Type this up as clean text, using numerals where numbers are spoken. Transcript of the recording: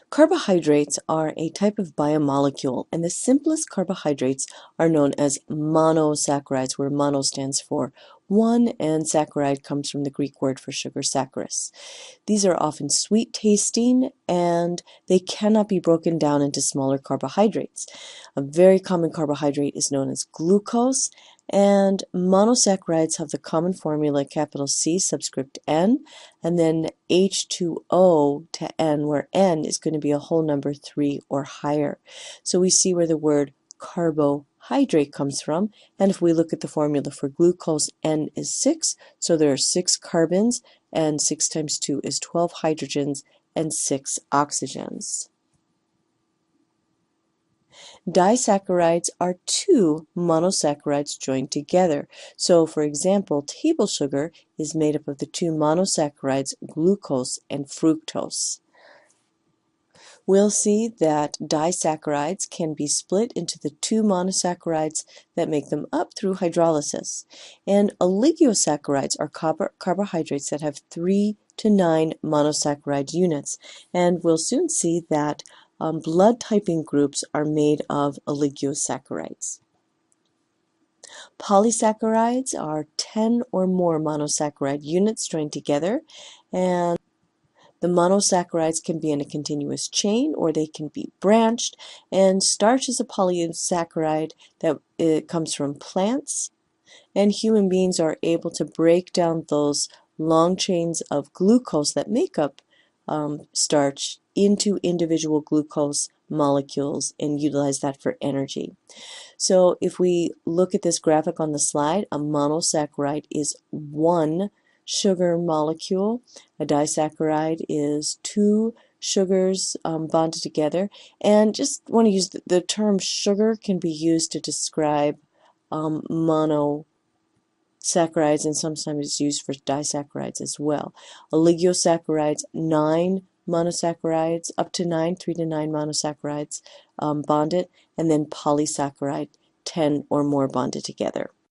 Carbohydrates are a type of biomolecule, and the simplest carbohydrates are known as monosaccharides, where mono stands for one, and saccharide comes from the Greek word for sugar, saccharus. These are often sweet tasting, and they cannot be broken down into smaller carbohydrates. A very common carbohydrate is known as glucose, and monosaccharides have the common formula capital C subscript N, and then H2O to N, where N is going to be a whole number 3 or higher. So we see where the word carbohydrate comes from, and if we look at the formula for glucose, N is 6, so there are 6 carbons, and 6 times 2 is 12 hydrogens and 6 oxygens. Disaccharides are 2 monosaccharides joined together. So, for example, table sugar is made up of the 2 monosaccharides glucose and fructose. We'll see that disaccharides can be split into the 2 monosaccharides that make them up through hydrolysis. And oligosaccharides are carbohydrates that have 3 to 9 monosaccharide units. And we'll soon see that blood typing groups are made of oligosaccharides. Polysaccharides are 10 or more monosaccharide units joined together, and the monosaccharides can be in a continuous chain or they can be branched, and starch is a polysaccharide that it comes from plants, and human beings are able to break down those long chains of glucose that make up starch into individual glucose molecules and utilize that for energy. So if we look at this graphic on the slide, a monosaccharide is 1 sugar molecule. A disaccharide is 2 sugars bonded together. And just want to use the term sugar can be used to describe monosaccharides, and sometimes it's used for disaccharides as well. Oligosaccharides, 9 monosaccharides, up to 9, 3 to 9 monosaccharides bonded, and then polysaccharide, 10 or more bonded together.